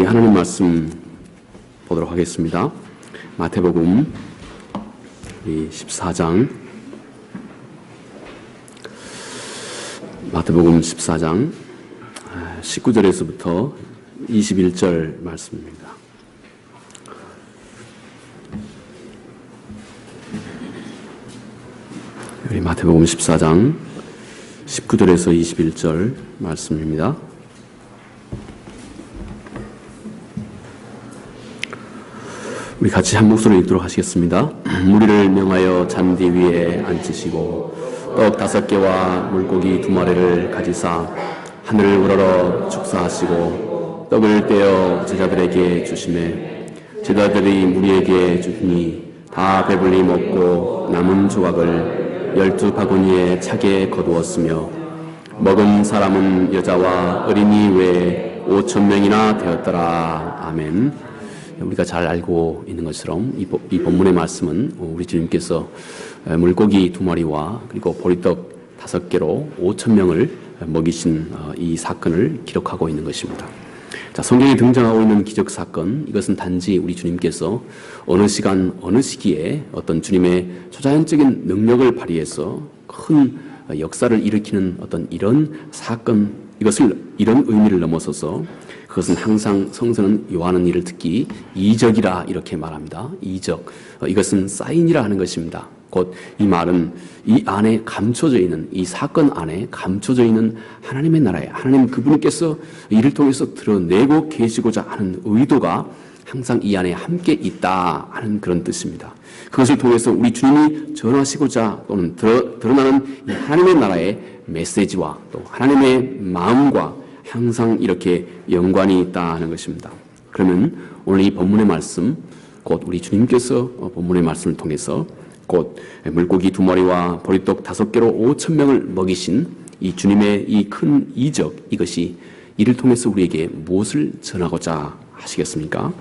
하나님 말씀 보도록 하겠습니다. 마태복음 14장, 마태복음 14장 19절에서부터 21절 말씀입니다. 우리 마태복음 14장 19절에서 21절 말씀입니다. 우리 같이 한 목소리로 읽도록 하시겠습니다. 무리를 명하여 잔디 위에 앉히시고 떡 5개와 물고기 2마리를 가지사 하늘을 우러러 축사하시고 떡을 떼어 제자들에게 주시매 제자들이 무리에게 주니 다 배불리 먹고 남은 조각을 12바구니에 차게 거두었으며 먹은 사람은 여자와 어린이 외에 5,000명이나 되었더라. 아멘. 우리가 잘 알고 있는 것처럼 이 본문의 말씀은 우리 주님께서 물고기 2마리와 그리고 보리떡 5개로 5,000명을 먹이신 이 사건을 기록하고 있는 것입니다. 자, 성경에 등장하고 있는 기적 사건, 이것은 단지 우리 주님께서 어느 시간 어느 시기에 어떤 주님의 초자연적인 능력을 발휘해서 큰 역사를 일으키는 어떤 이런 사건, 이런 의미를 넘어서서 그것은 항상 성서는 요한은 이를 특히 이적이라 이렇게 말합니다. 이적. 이것은 사인이라 하는 것입니다. 곧 이 말은 이 안에 감춰져 있는, 이 사건 안에 감춰져 있는 하나님의 나라에 하나님 그분께서 이를 통해서 드러내고 계시고자 하는 의도가 항상 이 안에 함께 있다 하는 그런 뜻입니다. 그것을 통해서 우리 주님이 전하시고자 또는 드러나는 이 하나님의 나라의 메시지와 또 하나님의 마음과 항상 이렇게 연관이 있다 하는 것입니다. 그러면 오늘 이 본문의 말씀, 곧 우리 주님께서 본문의 말씀을 통해서 곧 물고기 2마리와 보리떡 5개로 5,000명을 먹이신 이 주님의 이 큰 이적, 이것이 이를 통해서 우리에게 무엇을 전하고자 하시겠습니까?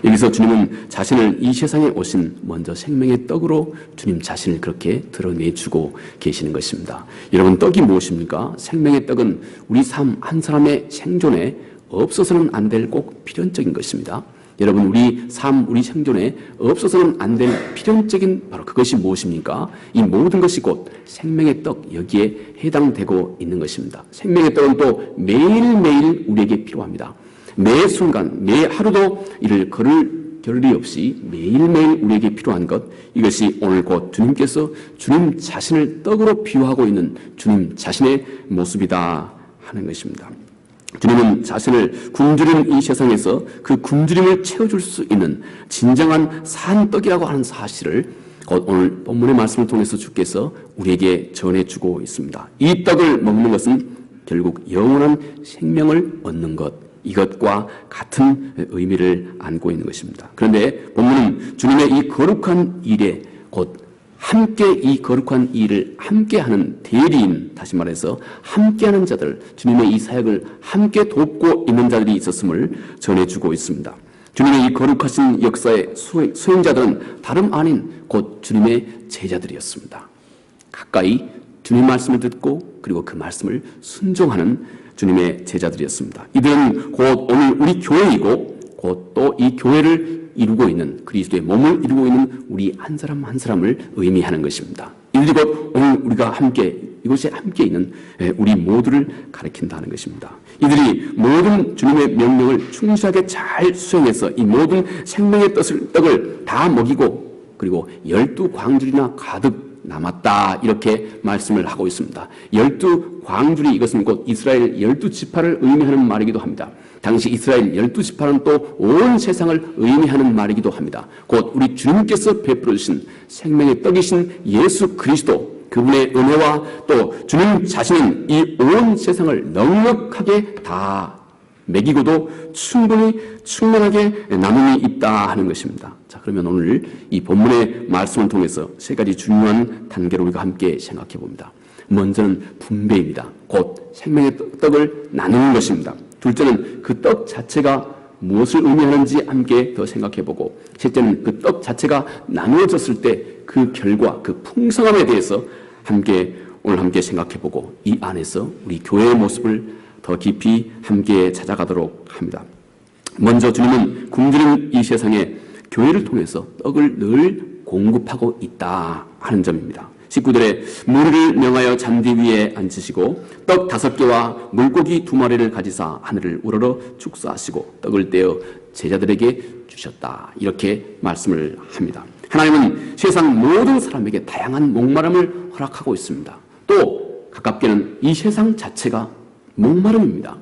여기서 주님은 자신을 이 세상에 오신 먼저 생명의 떡으로 주님 자신을 그렇게 드러내주고 계시는 것입니다. 여러분, 떡이 무엇입니까? 생명의 떡은 우리 삶 한 사람의 생존에 없어서는 안 될 꼭 필연적인 것입니다. 여러분, 우리 삶, 우리 생존에 없어서는 안 될 필연적인 바로 그것이 무엇입니까? 이 모든 것이 곧 생명의 떡, 여기에 해당되고 있는 것입니다. 생명의 떡은 또 매일매일 우리에게 필요합니다. 매 순간, 매 하루도 이를 겨를이 없이 매일매일 우리에게 필요한 것, 이것이 오늘 곧 주님께서 주님 자신을 떡으로 비유하고 있는 주님 자신의 모습이다 하는 것입니다. 주님은 자신을 굶주린 이 세상에서 그 굶주림을 채워줄 수 있는 진정한 산 떡이라고 하는 사실을 곧 오늘 본문의 말씀을 통해서 주께서 우리에게 전해주고 있습니다. 이 떡을 먹는 것은 결국 영원한 생명을 얻는 것, 이것과 같은 의미를 안고 있는 것입니다. 그런데 본문은 주님의 이 거룩한 일에 곧 함께 이 거룩한 일을 함께하는 대리인, 다시 말해서 함께하는 자들, 주님의 이 사역을 함께 돕고 있는 자들이 있었음을 전해주고 있습니다. 주님의 이 거룩하신 역사의 수행자들은 다름 아닌 곧 주님의 제자들이었습니다. 가까이 주님 말씀을 듣고 그리고 그 말씀을 순종하는 주님의 제자들이었습니다. 이들은 곧 오늘 우리 교회이고 곧 또 이 교회를 이루고 있는 그리스도의 몸을 이루고 있는 우리 한 사람 한 사람을 의미하는 것입니다. 이들이 곧 오늘 우리가 함께 이곳에 함께 있는 우리 모두를 가리킨다는 것입니다. 이들이 모든 주님의 명령을 충실하게 잘 수행해서 이 모든 생명의 떡을 다 먹이고 그리고 12광줄이나 가득 남았다 이렇게 말씀을 하고 있습니다. 12광줄이 이것은 곧 이스라엘 12지파를 의미하는 말이기도 합니다. 당시 이스라엘 12지파는 또 온 세상을 의미하는 말이기도 합니다. 곧 우리 주님께서 베풀어 주신 생명의 떡이신 예수 그리스도, 그분의 은혜와 또 주님 자신은 이 온 세상을 넉넉하게 다 먹이고도 충분하게 나눔이 있다 하는 것입니다. 자, 그러면 오늘 이 본문의 말씀을 통해서 세 가지 중요한 단계로 우리가 함께 생각해 봅니다. 먼저는 분배입니다. 곧 생명의 떡을 나누는 것입니다. 둘째는 그 떡 자체가 무엇을 의미하는지 함께 더 생각해 보고, 셋째는 그 떡 자체가 나누어졌을 때 그 결과, 그 풍성함에 대해서 오늘 함께 생각해 보고, 이 안에서 우리 교회의 모습을 더 깊이 함께 찾아가도록 합니다. 먼저 주님은 굶주린 이 세상에 교회를 통해서 떡을 늘 공급하고 있다 하는 점입니다. 식구들의 무리를 명하여 잔디 위에 앉으시고 떡 5개와 물고기 2마리를 가지사 하늘을 우러러 축사하시고 떡을 떼어 제자들에게 주셨다. 이렇게 말씀을 합니다. 하나님은 세상 모든 사람에게 다양한 목마름을 허락하고 있습니다. 또 가깝게는 이 세상 자체가 목마름입니다.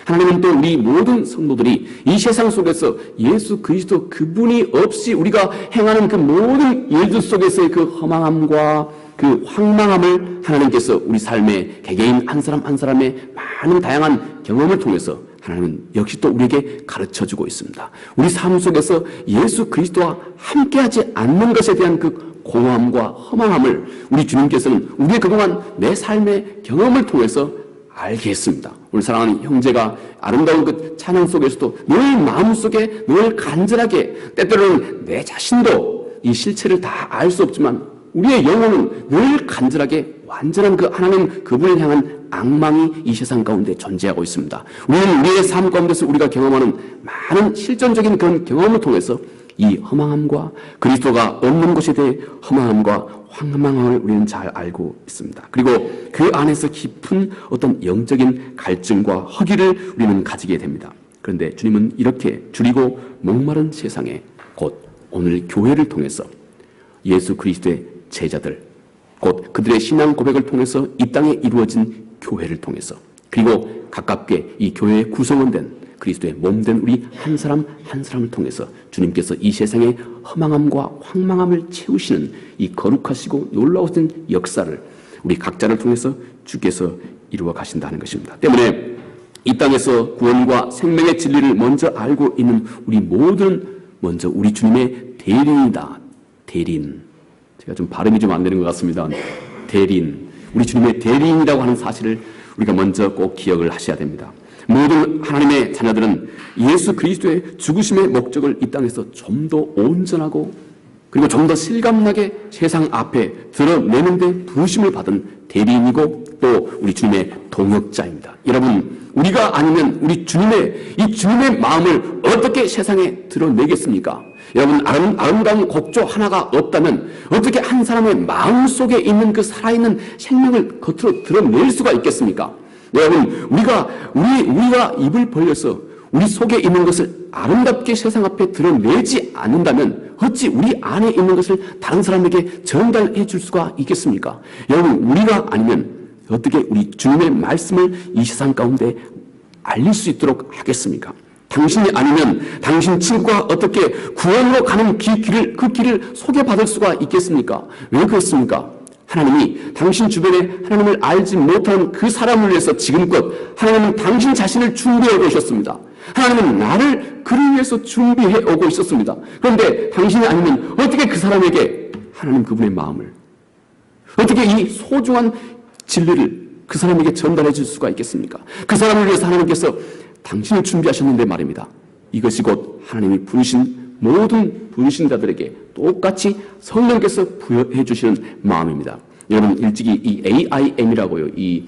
하나님은 또 우리 모든 성도들이 이 세상 속에서 예수 그리스도 그분이 없이 우리가 행하는 그 모든 일들 속에서의 그 허망함과 그 황망함을 하나님께서 우리 삶의 개개인 한 사람 한 사람의 많은 다양한 경험을 통해서 하나님은 역시 또 우리에게 가르쳐주고 있습니다. 우리 삶 속에서 예수 그리스도와 함께하지 않는 것에 대한 그 공허함과 허망함을 우리 주님께서는 우리의 그동안 내 삶의 경험을 통해서 알게 했습니다. 우리 사랑하는 형제가 아름다운 그 찬양 속에서도 늘 마음속에 늘 간절하게 때때로는 내 자신도 이 실체를 다 알 수 없지만 우리의 영혼은 늘 간절하게 완전한 그 하나님 그분을 향한 악망이 이 세상 가운데 존재하고 있습니다. 우리는 우리의 삶 가운데서 우리가 경험하는 많은 실존적인 그런 경험을 통해서 이 허망함과 그리스도가 없는 것에 대해 허망함과 황망함을 우리는 잘 알고 있습니다. 그리고 그 안에서 깊은 어떤 영적인 갈증과 허기를 우리는 가지게 됩니다. 그런데 주님은 이렇게 줄이고 목마른 세상에 곧 오늘 교회를 통해서 예수 그리스도의 제자들, 곧 그들의 신앙 고백을 통해서 이 땅에 이루어진 교회를 통해서 그리고 가깝게 이 교회의 구성원 된 그리스도의 몸된 우리 한 사람 한 사람을 통해서 주님께서 이 세상의 허망함과 황망함을 채우시는 이 거룩하시고 놀라우신 역사를 우리 각자를 통해서 주께서 이루어 가신다는 것입니다. 때문에 이 땅에서 구원과 생명의 진리를 먼저 알고 있는 우리 모든 먼저 우리 주님의 대리인이다. 대리인. 제가 좀 발음이 좀 안 되는 것 같습니다. 대리인. 우리 주님의 대리인이라고 하는 사실을 우리가 먼저 꼭 기억을 하셔야 됩니다. 모든 하나님의 자녀들은 예수 그리스도의 죽으심의 목적을 이 땅에서 좀 더 온전하고 그리고 좀 더 실감나게 세상 앞에 드러내는 데 부르심을 받은 대리인이고 또 우리 주님의 동역자입니다. 여러분, 우리가 아니면 우리 주님의 이 주님의 마음을 어떻게 세상에 드러내겠습니까? 여러분, 아름다운 곡조 하나가 없다면 어떻게 한 사람의 마음 속에 있는 그 살아있는 생명을 겉으로 드러낼 수가 있겠습니까? 여러분, 우리가 입을 벌려서 우리 속에 있는 것을 아름답게 세상 앞에 드러내지 않는다면 어찌 우리 안에 있는 것을 다른 사람에게 전달해 줄 수가 있겠습니까? 여러분, 우리가 아니면 어떻게 우리 주님의 말씀을 이 세상 가운데 알릴 수 있도록 하겠습니까? 당신이 아니면 당신 친구가 어떻게 구원으로 가는 그 길을 소개받을 수가 있겠습니까? 왜 그렇습니까? 하나님이 당신 주변에 하나님을 알지 못하는 그 사람을 위해서 지금껏 하나님은 당신 자신을 준비해 오셨습니다. 하나님은 나를 그를 위해서 준비해 오고 있었습니다. 그런데 당신이 아니면 어떻게 그 사람에게 하나님 그분의 마음을 어떻게 이 소중한 진리를 그 사람에게 전달해 줄 수가 있겠습니까? 그 사람을 위해서 하나님께서 당신을 준비하셨는데 말입니다. 이것이 곧 하나님이 부르신 모든 부르신 자들에게 똑같이 성령께서 부여해 주시는 마음입니다. 여러분, 일찍이 이 AIM이라고요. 이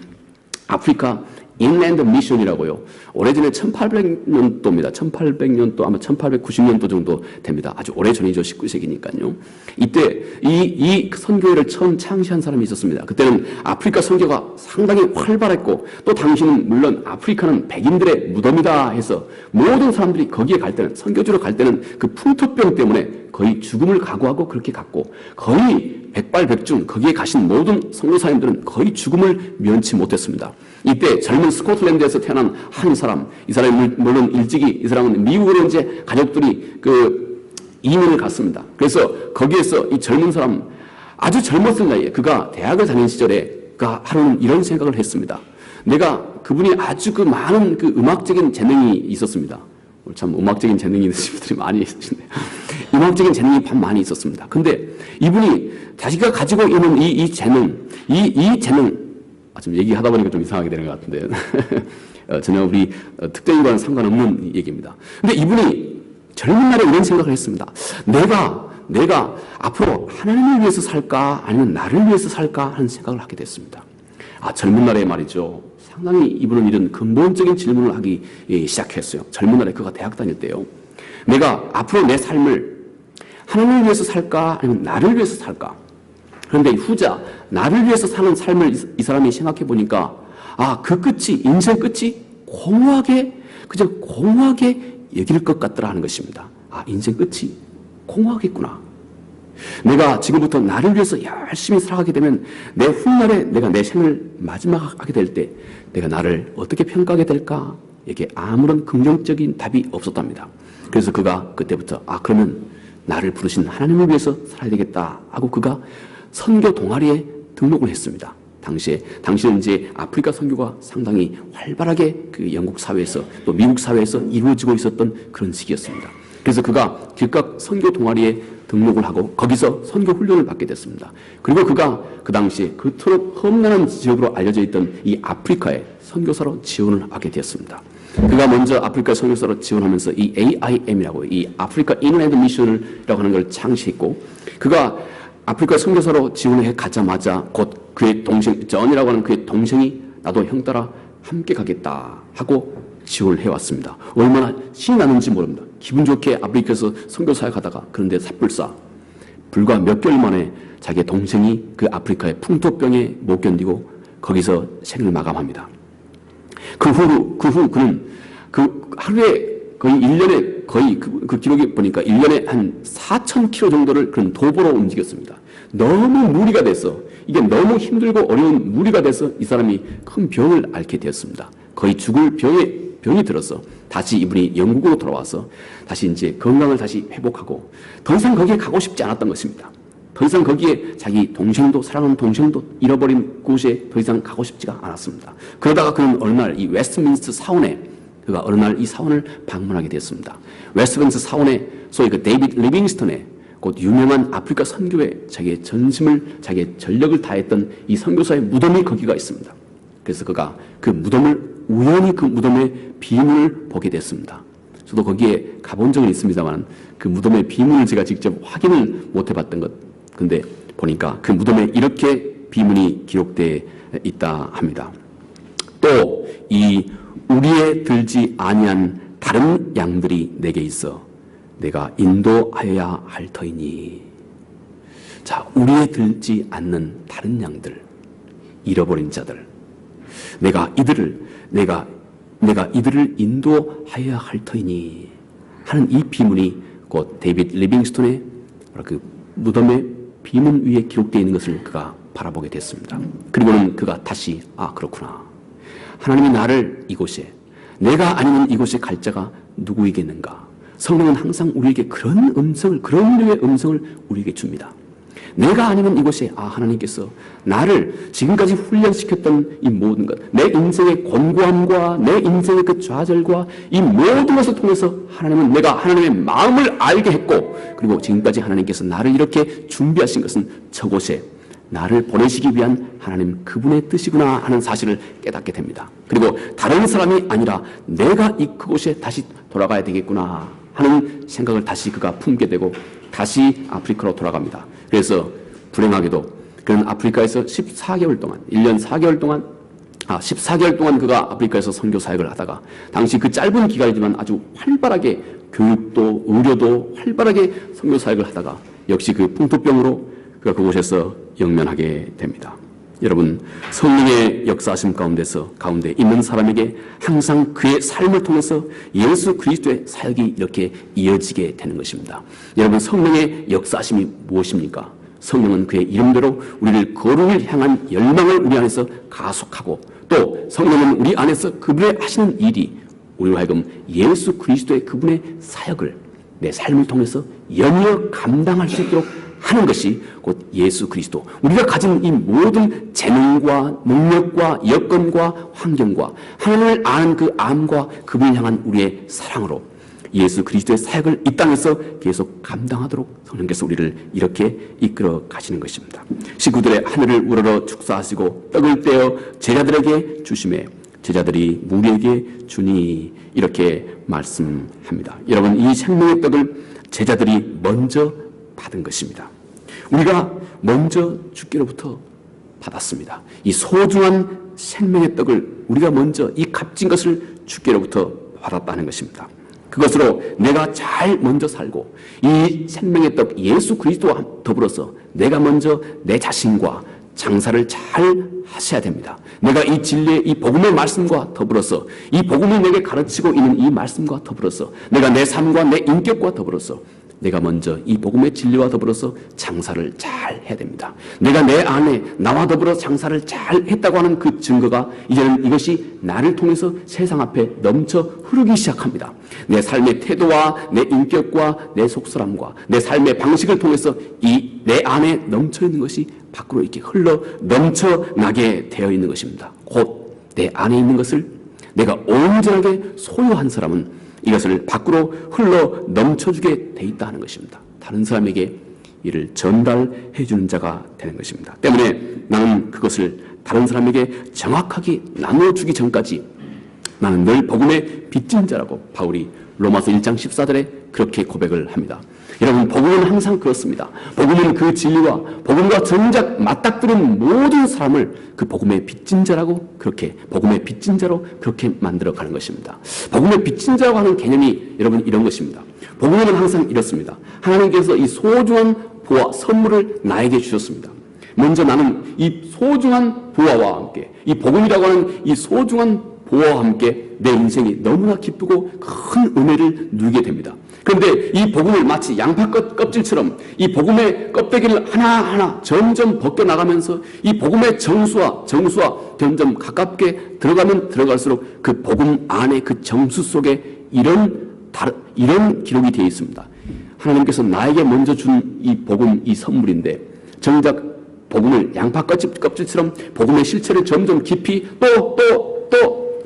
아프리카 인랜드 미션이라고요. 오래전에 1800년도입니다. 1800년도 아마 1890년도 정도 됩니다. 아주 오래전이죠. 19세기니까요. 이때 이 선교회를 처음 창시한 사람이 있었습니다. 그때는 아프리카 선교가 상당히 활발했고 또 당시는 물론 아프리카는 백인들의 무덤이다 해서 모든 사람들이 거기에 갈 때는 선교지로 갈 때는 그 풍토병 때문에 거의 죽음을 각오하고 그렇게 갔고 거의 백발백중 거기에 가신 모든 선교사님들은 거의 죽음을 면치 못했습니다. 이때 젊은 스코틀랜드에서 태어난 한 사람, 이 사람이 물론 일찍이 이 사람은 미국으로 이제 가족들이 그 이민을 갔습니다. 그래서 거기에서 이 젊은 사람, 아주 젊었을 나이에 그가 대학을 다닌 시절에 그가 하루는 이런 생각을 했습니다. 내가 그분이 아주 그 많은 그 음악적인 재능이 있었습니다. 참 음악적인 재능이 있으신 분들이 많이 있으신데요. 음악적인 재능이 많이 있었습니다. 근데 이분이 자기가 가지고 있는 이 재능, 이 재능, 좀 얘기하다 보니까 좀 이상하게 되는 것 같은데 전혀 우리 특정인과는 상관없는 얘기입니다. 근데 이분이 젊은 날에 이런 생각을 했습니다. 내가 앞으로 하나님을 위해서 살까 아니면 나를 위해서 살까 하는 생각을 하게 됐습니다. 젊은 날에 말이죠. 상당히 이분은 이런 근본적인 질문을 하기 시작했어요. 젊은 날에 그가 대학 다닐 때요. 내가 앞으로 내 삶을 하나님을 위해서 살까 아니면 나를 위해서 살까? 그런데 후자 나를 위해서 사는 삶을 이 사람이 생각해 보니까 그 끝이 인생 끝이 공허하게 그저 공허하게 여길 것 같더라 하는 것입니다. 인생 끝이 공허하겠구나. 내가 지금부터 나를 위해서 열심히 살아가게 되면 내 훗날에 내가 내 생을 마지막 하게 될 때 내가 나를 어떻게 평가하게 될까? 이게 아무런 긍정적인 답이 없었답니다. 그래서 그가 그때부터 그러면 나를 부르신 하나님을 위해서 살아야 되겠다 하고 그가 선교 동아리에 등록을 했습니다. 당시는 이제 아프리카 선교가 상당히 활발하게 그 영국 사회에서 또 미국 사회에서 이루어지고 있었던 그런 시기였습니다. 그래서 그가 즉각 선교 동아리에 등록을 하고 거기서 선교 훈련을 받게 됐습니다. 그리고 그가 그 당시에 그토록 험난한 지역으로 알려져 있던 이 아프리카에 선교사로 지원을 하게 되었습니다. 그가 먼저 아프리카 선교사로 지원하면서 이 AIM이라고 이 아프리카 인랜드 미션이라고 하는 걸 창시했고 그가 아프리카 선교사로 지원해 가자마자 곧 그의 동생 전이라고 하는 그의 동생이 나도 형 따라 함께 가겠다 하고 지원을 해왔습니다. 얼마나 신이 나는지 모릅니다. 기분 좋게 아프리카에서 선교사에 가다가 그런데 삽불사 불과 몇 개월 만에 자기의 동생이 그 아프리카의 풍토병에 못 견디고 거기서 생을 마감합니다. 그 후 그는 그 하루에 거의 1년에 거의 그 기록에 보니까 1년에 한 4,000km 정도를 그런 도보로 움직였습니다. 너무 무리가 돼서 이게 너무 힘들고 어려운 무리가 돼서 이 사람이 큰 병을 앓게 되었습니다. 거의 죽을 병이 들어서 다시 이분이 영국으로 돌아와서 다시 이제 건강을 다시 회복하고 더 이상 거기에 가고 싶지 않았던 것입니다. 더 이상 거기에 자기 동생도 사랑하는 동생도 잃어버린 곳에 더 이상 가고 싶지가 않았습니다. 그러다가 그는 어느 날 이 웨스트민스터 사원에 그가 어느 날 이 사원을 방문하게 되었습니다. 웨스트민스터 사원에 소위 그 데이비드 리빙스턴의 곧 유명한 아프리카 선교에 자기의 전심을 자기의 전력을 다했던 이 선교사의 무덤이 거기가 있습니다. 그래서 그가 그 무덤을 우연히 그 무덤의 비문을 보게 됐습니다. 저도 거기에 가본 적은 있습니다만 그 무덤의 비문을 제가 직접 확인을 못 해봤던 것. 근데 보니까 그 무덤에 이렇게 비문이 기록되어 있다 합니다. 또 이 우리에 들지 아니한 다른 양들이 내게 있어 내가 인도하여야 할 터이니. 자, 우리에 들지 않는 다른 양들, 잃어버린 자들, 내가 이들을 인도하여야 할 터이니 하는 이 비문이 곧 데이비드 리빙스톤의 그 무덤의 비문 위에 기록되어 있는 것을 그가 바라보게 됐습니다. 그리고는 그가 다시 그렇구나. 하나님이 나를 이곳에 내가 아니면 이곳에 갈 자가 누구이겠는가. 성령은 항상 우리에게 그런 류의 음성을 우리에게 줍니다. 내가 아니면 이곳에 하나님께서 나를 지금까지 훈련시켰던 이 모든 것, 내 인생의 곤고함과 내 인생의 그 좌절과 이 모든 것을 통해서 하나님은 내가 하나님의 마음을 알게 했고 그리고 지금까지 하나님께서 나를 이렇게 준비하신 것은 저곳에 나를 보내시기 위한 하나님 그분의 뜻이구나 하는 사실을 깨닫게 됩니다. 그리고 다른 사람이 아니라 내가 그곳에 다시 돌아가야 되겠구나 하는 생각을 다시 그가 품게 되고 다시 아프리카로 돌아갑니다. 그래서 불행하게도 그는 아프리카에서 14개월 동안 1년 4개월 동안 14개월 동안 그가 아프리카에서 선교 사역을 하다가 당시 그 짧은 기간이지만 아주 활발하게 교육도 의료도 활발하게 선교 사역을 하다가 역시 그 풍토병으로 그가 그곳에서 영면하게 됩니다. 여러분, 성령의 역사하심 가운데 있는 사람에게 항상 그의 삶을 통해서 예수 그리스도의 사역이 이렇게 이어지게 되는 것입니다. 여러분, 성령의 역사하심이 무엇입니까? 성령은 그의 이름대로 우리를 거룩을 향한 열망을 우리 안에서 가속하고 또 성령은 우리 안에서 그분의 하시는 일이 우리로 하여금 예수 그리스도의 그분의 사역을 내 삶을 통해서 연이어 감당할 수 있도록 하는 것이 곧 예수 그리스도. 우리가 가진 이 모든 재능과 능력과 여건과 환경과 하나님을 아는 그 암과 그분을 향한 우리의 사랑으로 예수 그리스도의 사역을 이 땅에서 계속 감당하도록 성령께서 우리를 이렇게 이끌어 가시는 것입니다. 식구들의 하늘을 우러러 축사하시고 떡을 떼어 제자들에게 주심에 제자들이 무리에게 주니 이렇게 말씀합니다. 여러분, 이 생명의 떡을 제자들이 먼저 받은 것입니다. 우리가 먼저 주께로부터 받았습니다. 이 소중한 생명의 떡을 우리가 먼저 이 값진 것을 주께로부터 받았다는 것입니다. 그것으로 내가 잘 먼저 살고 이 생명의 떡 예수 그리스도와 더불어서 내가 먼저 내 자신과 장사를 잘 하셔야 됩니다. 내가 이 진리의 이 복음의 말씀과 더불어서 이 복음이 내게 가르치고 있는 이 말씀과 더불어서 내가 내 삶과 내 인격과 더불어서 내가 먼저 이 복음의 진리와 더불어서 장사를 잘 해야 됩니다. 내가 내 안에 나와 더불어 장사를 잘 했다고 하는 그 증거가 이제는 이것이 나를 통해서 세상 앞에 넘쳐 흐르기 시작합니다. 내 삶의 태도와 내 인격과 내 속사람과 내 삶의 방식을 통해서 이 내 안에 넘쳐 있는 것이 밖으로 이렇게 흘러 넘쳐나게 되어 있는 것입니다. 곧 내 안에 있는 것을 내가 온전하게 소유한 사람은 이것을 밖으로 흘러 넘쳐주게 돼 있다는 것입니다. 다른 사람에게 이를 전달해 주는 자가 되는 것입니다. 때문에 나는 그것을 다른 사람에게 정확하게 나눠주기 전까지 나는 늘 복음의 빚진 자라고 바울이 로마서 1장 14절에 그렇게 고백을 합니다. 여러분, 복음은 항상 그렇습니다. 복음은 그 진리와 복음과 정작 맞닥뜨린 모든 사람을 그 복음의 빚진 자라고 그렇게 복음의 빚진 자로 그렇게 만들어가는 것입니다. 복음의 빚진 자라고 하는 개념이 여러분 이런 것입니다. 복음은 항상 이렇습니다. 하나님께서 이 소중한 보화 선물을 나에게 주셨습니다. 먼저 나는 이 소중한 보화와 함께 이 복음이라고 하는 이 소중한 보화와 함께 내 인생이 너무나 기쁘고 큰 은혜를 누리게 됩니다. 그런데 이 복음을 마치 양파 껍질처럼 이 복음의 껍데기를 하나하나 점점 벗겨나가면서 이 복음의 정수와 점점 가깝게 들어가면 들어갈수록 그 복음 안에 그 정수 속에 이런 기록이 되어 있습니다. 하나님께서 나에게 먼저 준 이 복음, 이 선물인데 정작 복음을 양파 껍질처럼 복음의 실체를 점점 깊이 또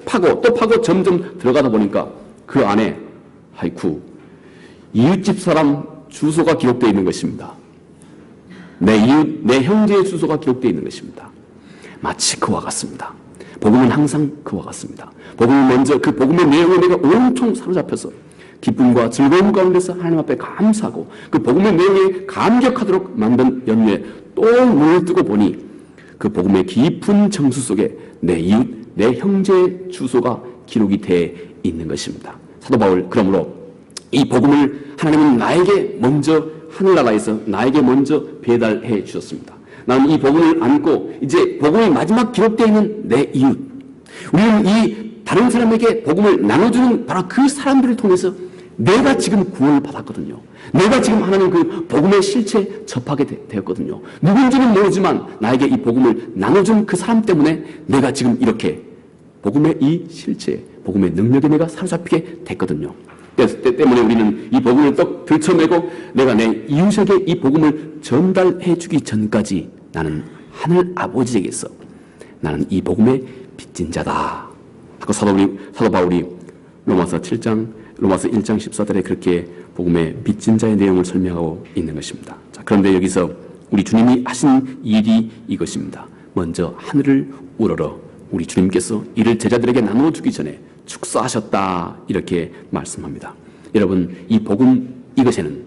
파고 점점 들어가다 보니까 그 안에 하이쿠 이웃집 사람 주소가 기록되어 있는 것입니다. 내 이웃, 내 형제의 주소가 기록되어 있는 것입니다. 마치 그와 같습니다. 복음은 항상 그와 같습니다. 복음은 먼저 그 복음의 내용에 내가 온통 사로잡혀서 기쁨과 즐거움 가운데서 하나님 앞에 감사하고 그 복음의 내용에 감격하도록 만든 연유에 또 눈을 뜨고 보니 그 복음의 깊은 정수 속에 내 이웃, 내 형제의 주소가 기록이 되어 있는 것입니다. 사도 바울, 그러므로 이 복음을 하나님은 나에게 먼저 하늘나라에서 나에게 먼저 배달해 주셨습니다. 나는 이 복음을 안고 이제 복음이 마지막 기록되어 있는 내 이웃, 우리는 이 다른 사람에게 복음을 나눠주는 바로 그 사람들을 통해서 내가 지금 구원을 받았거든요. 내가 지금 하나님 그 복음의 실체에 접하게 되었거든요. 누군지는 모르지만 나에게 이 복음을 나눠준 그 사람 때문에 내가 지금 이렇게 복음의 이 실체, 복음의 능력에 내가 사로잡히게 됐거든요. 그래서 때문에 우리는 이 복음을 또 들춰내고 내가 내 이웃에게 이 복음을 전달해 주기 전까지 나는 하늘 아버지에게서 나는 이 복음의 빚진 자다 하고 사도 바울이 로마서 1장 14절에 그렇게 복음의 빚진 자의 내용을 설명하고 있는 것입니다. 자, 그런데 여기서 우리 주님이 하신 일이 이것입니다. 먼저 하늘을 우러러 우리 주님께서 이를 제자들에게 나눠주기 전에 축사하셨다 이렇게 말씀합니다. 여러분, 이 복음 이것에는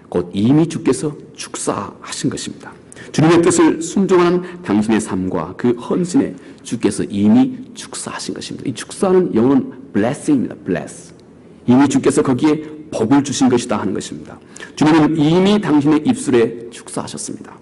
곧 이미 주께서 축사하신 것입니다. 주님의 뜻을 순종하는 당신의 삶과 그 헌신에 주께서 이미 축사하신 것입니다. 이 축사는 영어는 blessing입니다. bless. 이미 주께서 거기에 복을 주신 것이다 하는 것입니다. 주님은 이미 당신의 입술에 축사하셨습니다.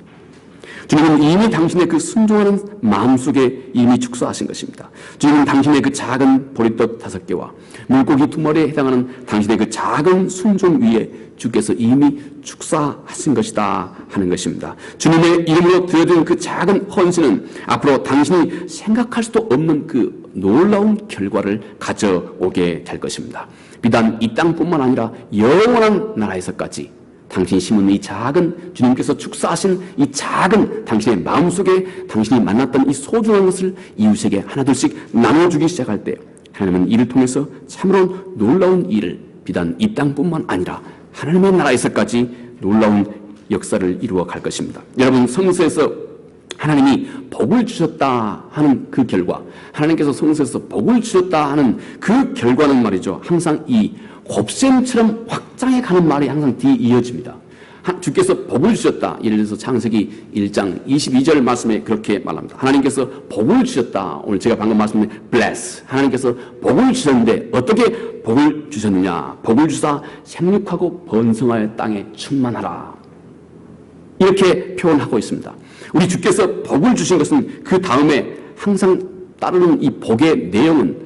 주님은 이미 당신의 그 순종하는 마음속에 이미 축사하신 것입니다. 주님은 당신의 그 작은 보리떡 5개와 물고기 2마리에 해당하는 당신의 그 작은 순종 위에 주께서 이미 축사하신 것이다 하는 것입니다. 주님의 이름으로 드려진 그 작은 헌신은 앞으로 당신이 생각할 수도 없는 그 놀라운 결과를 가져오게 될 것입니다. 비단 이 땅뿐만 아니라 영원한 나라에서까지 당신이 심은 이 작은 주님께서 축사하신 이 작은 당신의 마음속에 당신이 만났던 이 소중한 것을 이웃에게 하나둘씩 나눠주기 시작할 때 하나님은 이를 통해서 참으로 놀라운 일을 비단 이 땅뿐만 아니라 하나님의 나라에서까지 놀라운 역사를 이루어 갈 것입니다. 여러분, 성서에서 하나님이 복을 주셨다 하는 그 결과, 하나님께서 성서에서 복을 주셨다 하는 그 결과는 말이죠, 항상 이 곱셈처럼 확장해 가는 말이 항상 뒤에 이어집니다. 주께서 복을 주셨다. 예를 들어서 창세기 1장 22절 말씀에 그렇게 말합니다. 하나님께서 복을 주셨다. 오늘 제가 방금 말씀드린 bless. 하나님께서 복을 주셨는데 어떻게 복을 주셨느냐. 복을 주사 생육하고 번성하여 땅에 충만하라. 이렇게 표현하고 있습니다. 우리 주께서 복을 주신 것은 그 다음에 항상 따르는 이 복의 내용은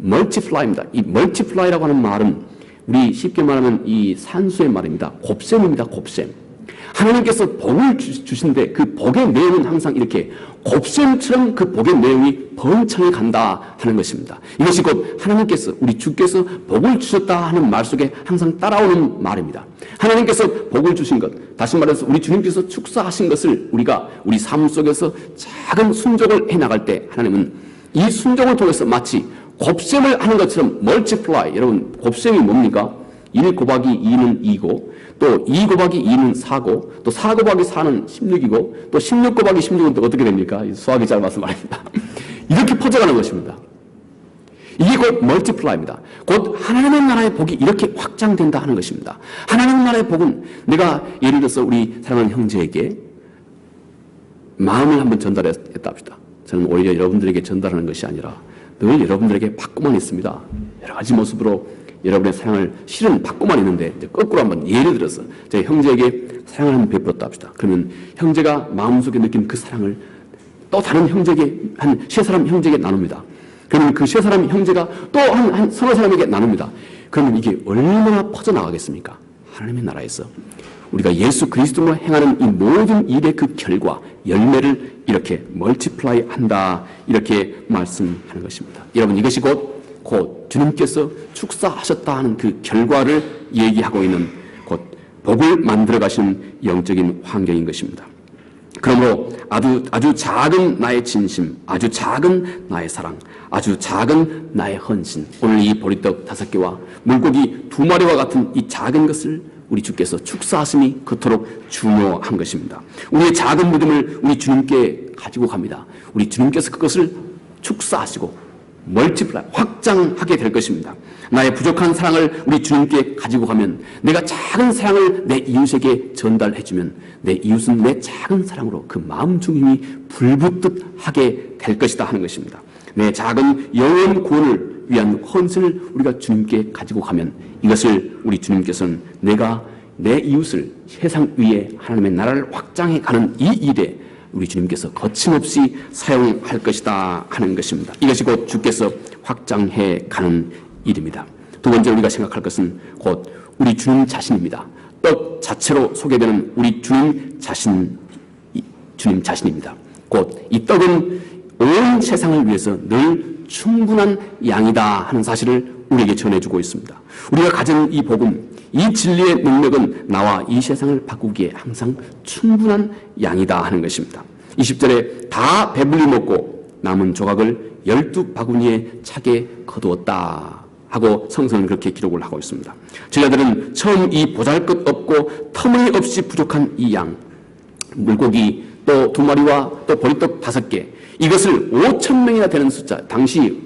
multiply입니다. 이 multiply라고 하는 말은 우리 쉽게 말하면 이 산수의 말입니다. 곱셈입니다. 곱셈. 하나님께서 복을 주신데 그 복의 내용은 항상 이렇게 곱셈처럼 그 복의 내용이 번창해 간다 하는 것입니다. 이것이 곧 하나님께서 우리 주께서 복을 주셨다 하는 말 속에 항상 따라오는 말입니다. 하나님께서 복을 주신 것, 다시 말해서 우리 주님께서 축사하신 것을 우리가 우리 삶 속에서 작은 순종을 해나갈 때 하나님은 이 순종을 통해서 마치 곱셈을 하는 것처럼 멀티플라이. 여러분 곱셈이 뭡니까? 1 곱하기 2는 2고 또 2 곱하기 2는 4고 또 4 곱하기 4는 16이고 또 16 곱하기 16은 또 어떻게 됩니까? 수학이 짧아서 말입니다. 이렇게 퍼져가는 것입니다. 이게 곧 멀티플라이입니다. 곧 하나님의 나라의 복이 이렇게 확장된다 하는 것입니다. 하나님의 나라의 복은 내가 예를 들어서 우리 사랑하는 형제에게 마음을 한번 전달했다 합시다. 저는 오히려 여러분들에게 전달하는 것이 아니라 늘 여러분들에게 받고만 있습니다. 여러 가지 모습으로 여러분의 사랑을 실은 받고만 있는데 거꾸로 한번 예를 들어서 제 형제에게 사랑을 한번 베풀었다 합시다. 그러면 형제가 마음속에 느낀 그 사랑을 또 다른 형제에게 한 세 사람 형제에게 나눕니다. 그러면 그 세 사람 형제가 또 한 서너 사람에게 나눕니다. 그러면 이게 얼마나 퍼져나가겠습니까? 하나님의 나라에서 우리가 예수 그리스도로 행하는 이 모든 일의 그 결과, 열매를 이렇게 멀티플라이 한다. 이렇게 말씀하는 것입니다. 여러분 이것이 곧 주님께서 축사하셨다 하는 그 결과를 얘기하고 있는 곧 복을 만들어 가시는 영적인 환경인 것입니다. 그러므로 아주 작은 나의 진심, 아주 작은 나의 사랑, 아주 작은 나의 헌신, 오늘 이 보리떡 5개와 물고기 2마리와 같은 이 작은 것을 우리 주께서 축사하심이 그토록 중요한 것입니다. 우리의 작은 믿음을 우리 주님께 가지고 갑니다. 우리 주님께서 그것을 축사하시고 멀티플라이, 확장하게 될 것입니다. 나의 부족한 사랑을 우리 주님께 가지고 가면, 내가 작은 사랑을 내 이웃에게 전달해주면 내 이웃은 내 작은 사랑으로 그 마음 중심이 불붙듯 하게 될 것이다 하는 것입니다. 내 작은 영혼 구원을 위한 헌신을 우리가 주님께 가지고 가면 이것을 우리 주님께서는 내가 내 이웃을 세상 위에 하나님의 나라를 확장해 가는 이 일에 우리 주님께서 거침없이 사용할 것이다 하는 것입니다. 이것이 곧 주께서 확장해 가는 일입니다. 두 번째 우리가 생각할 것은 곧 우리 주님 자신입니다. 떡 자체로 소개되는 우리 주님 자신입니다. 곧 이 떡은 온 세상을 위해서 늘 충분한 양이다 하는 사실을 우리에게 전해주고 있습니다. 우리가 가진 이 복음, 이 진리의 능력은 나와 이 세상을 바꾸기에 항상 충분한 양이다 하는 것입니다. 20절에 다 배불리 먹고 남은 조각을 12바구니에 차게 거두었다 하고 성서는 그렇게 기록을 하고 있습니다. 제자들은 처음 이 보잘것없고 터무니없이 부족한 이 양, 물고기 또 2마리와 또 보리떡 5개, 이것을 5,000명이나 되는 숫자, 당시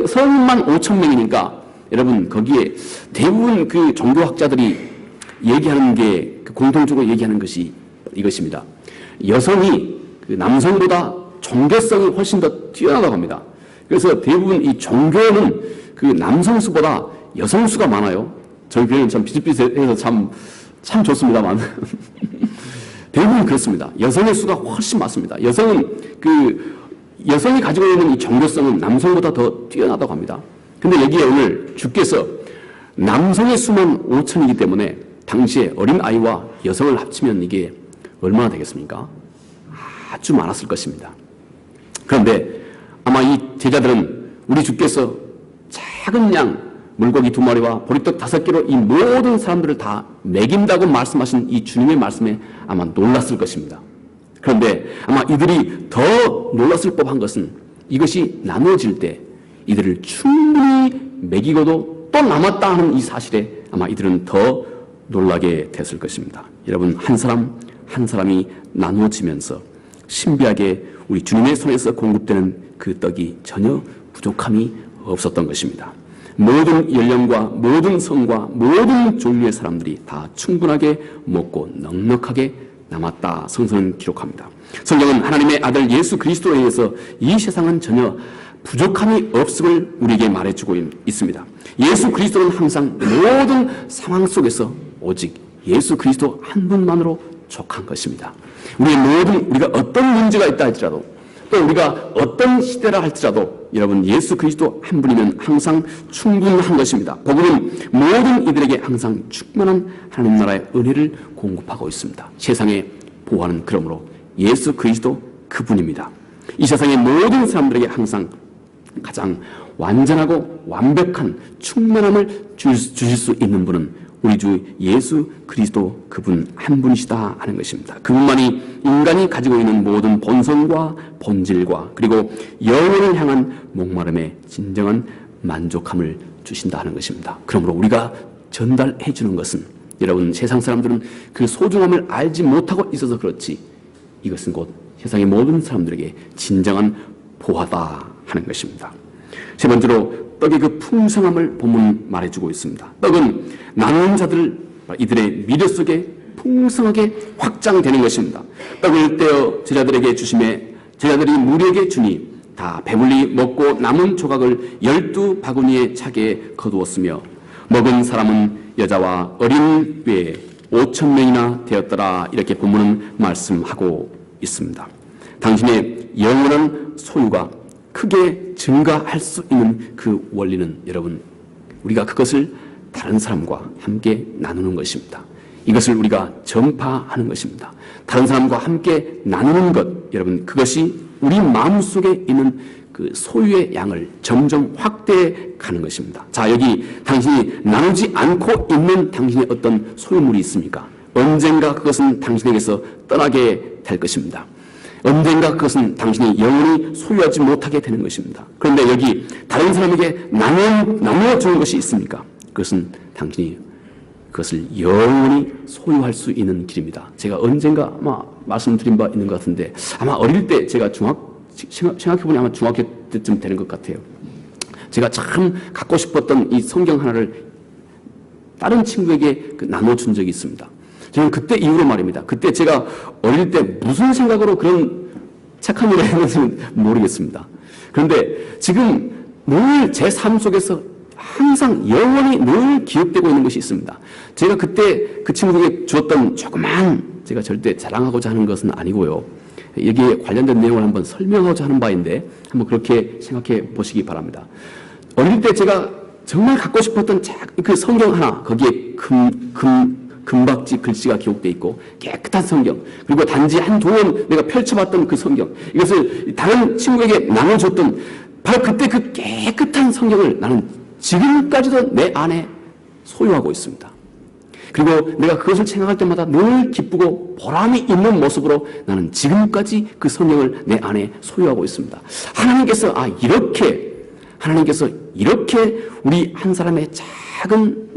성인만 5,000명이니까 여러분 거기에 대부분 그 종교학자들이 얘기하는 게 공통적으로 얘기하는 것이 이것입니다. 여성이 그 남성보다 종교성이 훨씬 더 뛰어나다고 합니다. 그래서 대부분 이 종교는 그 남성 수보다 여성 수가 많아요. 저희 교회는 참 비슷비슷해서 참 좋습니다만 대부분 그렇습니다. 여성의 수가 훨씬 많습니다. 여성이 가지고 있는 이 종교성은 남성보다 더 뛰어나다고 합니다. 근데 여기에 오늘 주께서 남성의 수만 5천이기 때문에 당시에 어린 아이와 여성을 합치면 이게 얼마나 되겠습니까? 아주 많았을 것입니다. 그런데 아마 이 제자들은 우리 주께서 작은 양 물고기 2마리와 보리떡 5개로 이 모든 사람들을 다 먹인다고 말씀하신 이 주님의 말씀에 아마 놀랐을 것입니다. 그런데 아마 이들이 더 놀랐을 법한 것은 이것이 나누어질 때 이들을 충분히 먹이고도 또 남았다 하는 이 사실에 아마 이들은 더 놀라게 됐을 것입니다. 여러분, 한 사람 한 사람이 나누어지면서 신비하게 우리 주님의 손에서 공급되는 그 떡이 전혀 부족함이 없었던 것입니다. 모든 연령과 모든 성과 모든 종류의 사람들이 다 충분하게 먹고 넉넉하게 남았다. 성서는 기록합니다. 성경은 하나님의 아들 예수 그리스도에 의해서 이 세상은 전혀 부족함이 없음을 우리에게 말해주고 있습니다. 예수 그리스도는 항상 모든 상황 속에서 오직 예수 그리스도 한 분만으로 족한 것입니다. 우리가 어떤 문제가 있다 할지라도 또 우리가 어떤 시대라 할지라도 여러분 예수 그리스도 한 분이면 항상 충분한 것입니다. 복음은 모든 이들에게 항상 충만한 하나님 나라의 은혜를 공급하고 있습니다. 세상의 보호하는 그러므로 예수 그리스도 그분입니다. 이 세상의 모든 사람들에게 항상 가장 완전하고 완벽한 충만함을 주실 수 있는 분은 우리 주 예수 그리스도 그분 한 분이시다 하는 것입니다. 그분만이 인간이 가지고 있는 모든 본성과 본질과 그리고 영혼을 향한 목마름에 진정한 만족함을 주신다 하는 것입니다. 그러므로 우리가 전달해 주는 것은 여러분 세상 사람들은 그 소중함을 알지 못하고 있어서 그렇지 이것은 곧 세상의 모든 사람들에게 진정한 보화다 하는 것입니다. 세 번째로 떡의 그 풍성함을 본문 말해주고 있습니다. 떡은 나누는 자들 이들의 미래 속에 풍성하게 확장되는 것입니다. 떡을 떼어 제자들에게 주심에 제자들이 무리에게 주니 다 배불리 먹고 남은 조각을 12바구니에 차게 거두었으며 먹은 사람은 여자와 어린 외에 5,000명이나 되었더라. 이렇게 본문은 말씀하고 있습니다. 당신의 영원한 소유가 크게 증가할 수 있는 그 원리는 여러분 우리가 그것을 다른 사람과 함께 나누는 것입니다. 이것을 우리가 전파하는 것입니다. 다른 사람과 함께 나누는 것 여러분 그것이 우리 마음속에 있는 그 소유의 양을 점점 확대해 가는 것입니다. 자 여기 당신이 나누지 않고 있는 당신의 어떤 소유물이 있습니까? 언젠가 그것은 당신에게서 떠나게 될 것입니다. 언젠가 그것은 당신이 영원히 소유하지 못하게 되는 것입니다. 그런데 여기 다른 사람에게 나누어 주는 것이 있습니까? 그것은 당신이 그것을 영원히 소유할 수 있는 길입니다. 제가 언젠가 아마 말씀드린 바 있는 것 같은데 아마 어릴 때 제가 생각해보니 아마 중학교 때쯤 되는 것 같아요. 제가 참 갖고 싶었던 이 성경 하나를 다른 친구에게 나눠준 적이 있습니다. 저는 그때 이후로 말입니다. 그때 제가 어릴 때 무슨 생각으로 그런 착한 일을 했는지는 모르겠습니다. 그런데 지금 늘 제 삶 속에서 항상 영원히 늘 기억되고 있는 것이 있습니다. 제가 그때 그 친구에게 주었던 조그만 제가 절대 자랑하고자 하는 것은 아니고요. 여기에 관련된 내용을 한번 설명하고자 하는 바인데 한번 그렇게 생각해 보시기 바랍니다. 어릴 때 제가 정말 갖고 싶었던 그 성경 하나 거기에 금박지 글씨가 기록되어 있고 깨끗한 성경 그리고 단지 한두 번 내가 펼쳐봤던 그 성경 이것을 다른 친구에게 나눠줬던 바로 그때 그 깨끗한 성경을 나는 지금까지도 내 안에 소유하고 있습니다. 그리고 내가 그것을 생각할 때마다 늘 기쁘고 보람이 있는 모습으로 나는 지금까지 그 성경을 내 안에 소유하고 있습니다. 하나님께서 우리 한 사람의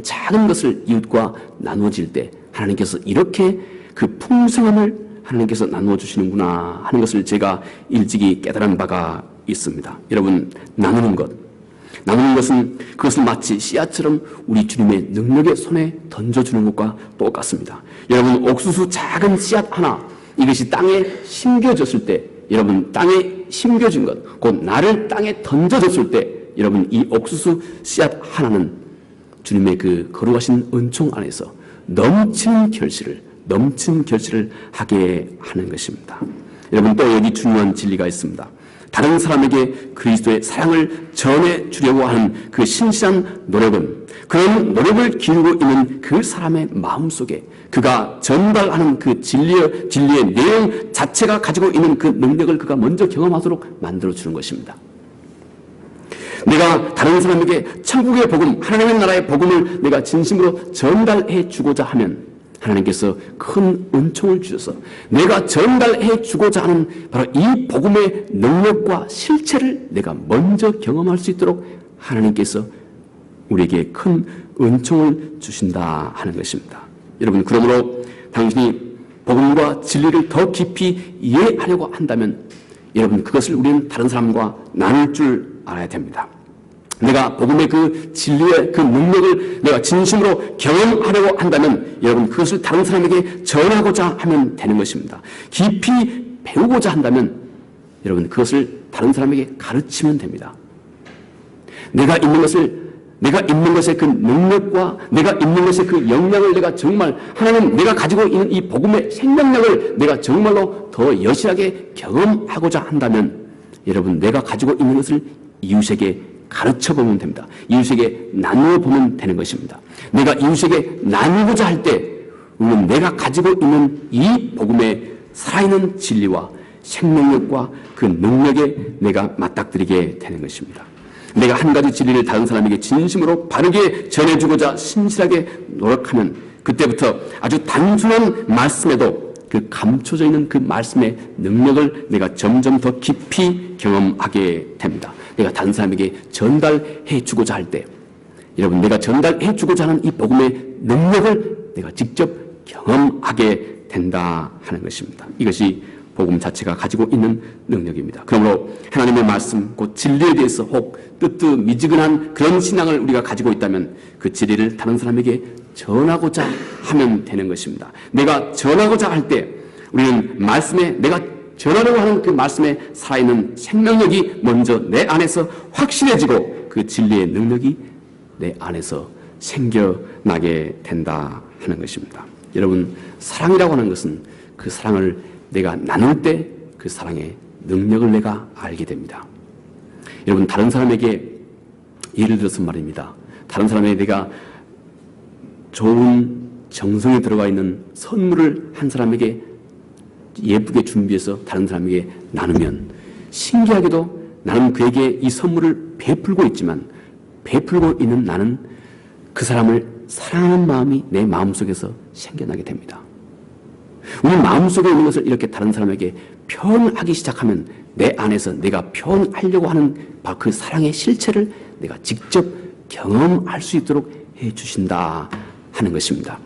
작은 것을 이웃과 나누어질 때 하나님께서 이렇게 그 풍성함을 하나님께서 나누어 주시는구나 하는 것을 제가 일찍이 깨달은 바가 있습니다. 여러분 나누는 것은 그것을 마치 씨앗처럼 우리 주님의 능력의 손에 던져주는 것과 똑같습니다. 여러분 옥수수 작은 씨앗 하나 이것이 땅에 심겨졌을 때 여러분 땅에 심겨진 것 곧 나를 땅에 던져졌을 때 여러분 이 옥수수 씨앗 하나는 주님의 그 거룩하신 은총 안에서 넘치는 결실을 하게 하는 것입니다. 여러분 또 여기 중요한 진리가 있습니다. 다른 사람에게 그리스도의 사랑을 전해주려고 하는 그 신실한 노력은 그런 노력을 기울이고 있는 그 사람의 마음속에 그가 전달하는 그 진리의 내용 자체가 가지고 있는 그 능력을 그가 먼저 경험하도록 만들어주는 것입니다. 내가 다른 사람에게 천국의 복음, 하나님의 나라의 복음을 내가 진심으로 전달해 주고자 하면 하나님께서 큰 은총을 주셔서 내가 전달해 주고자 하는 바로 이 복음의 능력과 실체를 내가 먼저 경험할 수 있도록 하나님께서 우리에게 큰 은총을 주신다 하는 것입니다. 여러분 그러므로 당신이 복음과 진리를 더 깊이 이해하려고 한다면 여러분 그것을 우리는 다른 사람과 나눌 줄 알아야 됩니다. 내가 복음의 그 진리의 그 능력을 내가 진심으로 경험하려고 한다면 여러분 그것을 다른 사람에게 전하고자 하면 되는 것입니다. 깊이 배우고자 한다면 여러분 그것을 다른 사람에게 가르치면 됩니다. 내가 있는 것의 그 능력과 내가 있는 것의 그 역량을 내가 정말 하나님 내가 가지고 있는 이 복음의 생명력을 내가 정말로 더 여실하게 경험하고자 한다면 여러분 내가 가지고 있는 것을 이웃에게 가르쳐 보면 됩니다. 이웃에게 나누어 보면 되는 것입니다. 내가 이웃에게 나누고자 할 때 우리는 내가 가지고 있는 이 복음의 살아있는 진리와 생명력과 그 능력에 내가 맞닥뜨리게 되는 것입니다. 내가 한 가지 진리를 다른 사람에게 진심으로 바르게 전해주고자 신실하게 노력하면 그때부터 아주 단순한 말씀에도 그 감춰져 있는 그 말씀의 능력을 내가 점점 더 깊이 경험하게 됩니다. 내가 다른 사람에게 전달해 주고자 할 때 여러분 내가 전달해 주고자 하는 이 복음의 능력을 내가 직접 경험하게 된다 하는 것입니다. 이것이 복음 자체가 가지고 있는 능력입니다. 그러므로 하나님의 말씀 곧 진리에 대해서 혹 뜨뜻미지근한 그런 신앙을 우리가 가지고 있다면 그 진리를 다른 사람에게 전하고자 하면 되는 것입니다. 내가 전하고자 할 때 우리는 말씀에 내가 전하려고 하는 그 말씀에 살아있는 생명력이 먼저 내 안에서 확실해지고 그 진리의 능력이 내 안에서 생겨나게 된다 하는 것입니다. 여러분 사랑이라고 하는 것은 그 사랑을 내가 나눌 때 그 사랑의 능력을 내가 알게 됩니다. 여러분 다른 사람에게 예를 들어서 말입니다. 다른 사람에게 내가 좋은 정성에 들어가 있는 선물을 한 사람에게 예쁘게 준비해서 다른 사람에게 나누면 신기하게도 나는 그에게 이 선물을 베풀고 있지만 베풀고 있는 나는 그 사람을 사랑하는 마음이 내 마음속에서 생겨나게 됩니다. 우리 마음속에 있는 것을 이렇게 다른 사람에게 표현하기 시작하면 내 안에서 내가 표현하려고 하는 바로 그 사랑의 실체를 내가 직접 경험할 수 있도록 해주신다 하는 것입니다.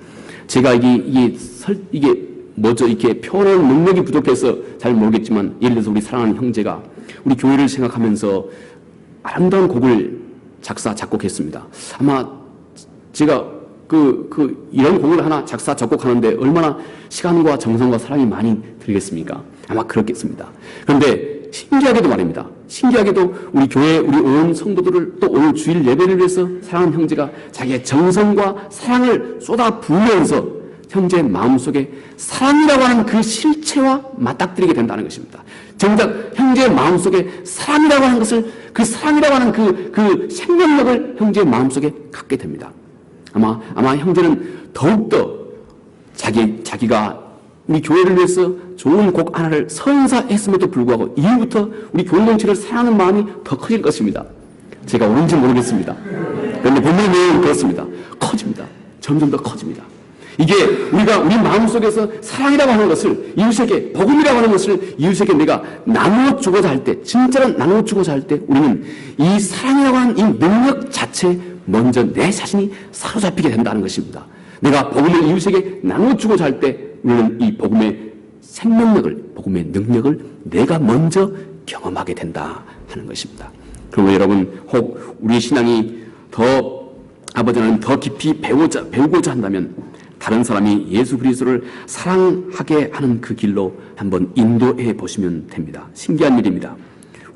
제가 이게 뭐죠? 이렇게 표현하는 능력이 부족해서 잘 모르겠지만 예를 들어서 우리 사랑하는 형제가 우리 교회를 생각하면서 아름다운 곡을 작곡했습니다. 아마 제가 이런 곡을 하나 작사, 작곡하는데 얼마나 시간과 정성과 사랑이 많이 들겠습니까? 아마 그렇겠습니다. 그런데 신기하게도 말입니다. 신기하게도 우리 교회, 우리 온 성도들을 또 오늘 주일 예배를 위해서 사랑하는 형제가 자기의 정성과 사랑을 쏟아 부으면서 형제의 마음속에 사랑이라고 하는 그 실체와 맞닥뜨리게 된다는 것입니다. 정작 형제의 마음속에 사랑이라고 하는 것을 그 사랑이라고 하는 그 생명력을 형제의 마음속에 갖게 됩니다. 아마 형제는 더욱더 자기가 우리 교회를 위해서 좋은 곡 하나를 선사했음에도 불구하고 이후부터 우리 교회 공동체를 사랑하는 마음이 더 커질 것입니다. 제가 옳은지 모르겠습니다. 그런데 본문의 내용은 그렇습니다. 커집니다. 점점 더 커집니다. 이게 우리가 우리 마음속에서 사랑이라고 하는 것을 이웃에게 복음이라고 하는 것을 이웃에게 내가 나누어 주고자 할 때 진짜로 나누어 주고자 할 때 우리는 이 사랑이라고 하는 이 능력 자체 먼저 내 자신이 사로잡히게 된다는 것입니다. 내가 복음을 이웃에게 나누어 주고자 할 때 우리는 이 복음의 생명력을 복음의 능력을 내가 먼저 경험하게 된다 하는 것입니다. 그리고 여러분 혹 우리의 신앙이 아버지 하나님 더 깊이 배우고자 한다면 다른 사람이 예수 그리스도를 사랑하게 하는 그 길로 한번 인도해 보시면 됩니다. 신기한 일입니다.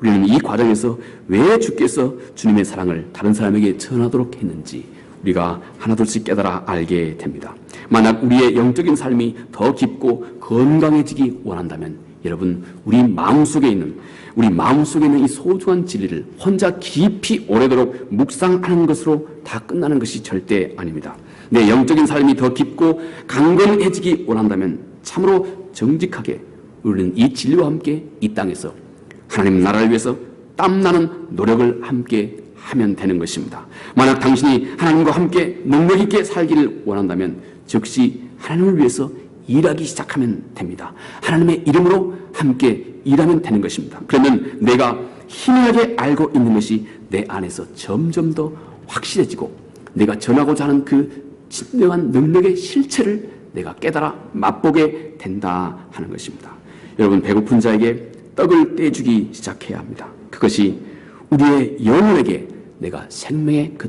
우리는 이 과정에서 왜 주께서 주님의 사랑을 다른 사람에게 전하도록 했는지 우리가 하나둘씩 깨달아 알게 됩니다. 만약 우리의 영적인 삶이 더 깊고 건강해지기 원한다면 여러분 우리 마음속에 있는 이 소중한 진리를 혼자 깊이 오래도록 묵상하는 것으로 다 끝나는 것이 절대 아닙니다. 내 영적인 삶이 더 깊고 강건해지기 원한다면 참으로 정직하게 우리는 이 진리와 함께 이 땅에서 하나님 나라를 위해서 땀나는 노력을 함께 하면 되는 것입니다. 만약 당신이 하나님과 함께 능력 있게 살기를 원한다면 즉시 하나님을 위해서 일하기 시작하면 됩니다. 하나님의 이름으로 함께 일하면 되는 것입니다. 그러면 내가 희미하게 알고 있는 것이 내 안에서 점점 더 확실해지고 내가 전하고자 하는 그 진정한 능력의 실체를 내가 깨달아 맛보게 된다 하는 것입니다. 여러분 배고픈 자에게 떡을 떼주기 시작해야 합니다. 그것이 우리의 영혼에게 내가 생명의 그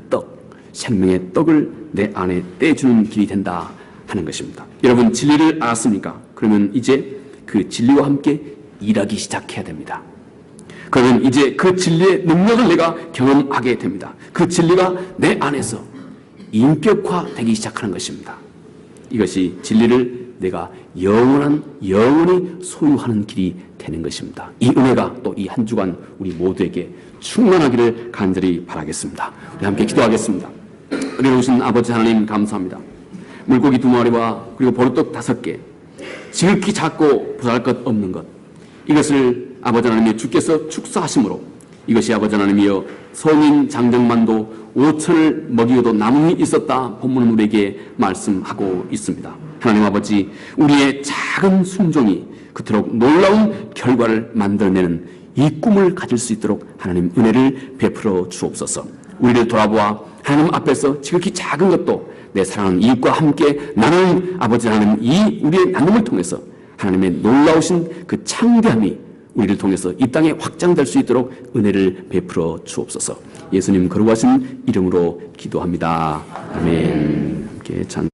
생명의 떡을 내 안에 떼주는 길이 된다 하는 것입니다. 여러분, 진리를 알았습니까? 그러면 이제 그 진리와 함께 일하기 시작해야 됩니다. 그러면 이제 그 진리의 능력을 내가 경험하게 됩니다. 그 진리가 내 안에서 인격화되기 시작하는 것입니다. 이것이 진리를 내가 영원히 소유하는 길이 되는 것입니다. 이 은혜가 또 이 한 주간 우리 모두에게 충만하기를 간절히 바라겠습니다. 우리 함께 기도하겠습니다. 은혜로우신 아버지 하나님, 감사합니다. 물고기 2마리와 그리고 보리떡 5개, 지극히 작고 보잘것없는 것, 이것을 아버지 하나님이 주께서 축사하심으로 이것이 아버지 하나님이여 성인 장정만도 5천을 먹이고도 남음이 있었다 본문은 우리에게 말씀하고 있습니다. 하나님 아버지, 우리의 작은 순종이 그토록 놀라운 결과를 만들어내는 이 꿈을 가질 수 있도록 하나님 은혜를 베풀어 주옵소서. 우리를 돌아보아 하나님 앞에서 지극히 작은 것도 내 사랑하는 이웃과 함께 나누는 아버지 하나님, 이 우리의 나눔을 통해서 하나님의 놀라우신 그 창대함이 우리를 통해서 이 땅에 확장될 수 있도록 은혜를 베풀어 주옵소서. 예수님 거룩하신 이름으로 기도합니다. 아멘. 함께 찬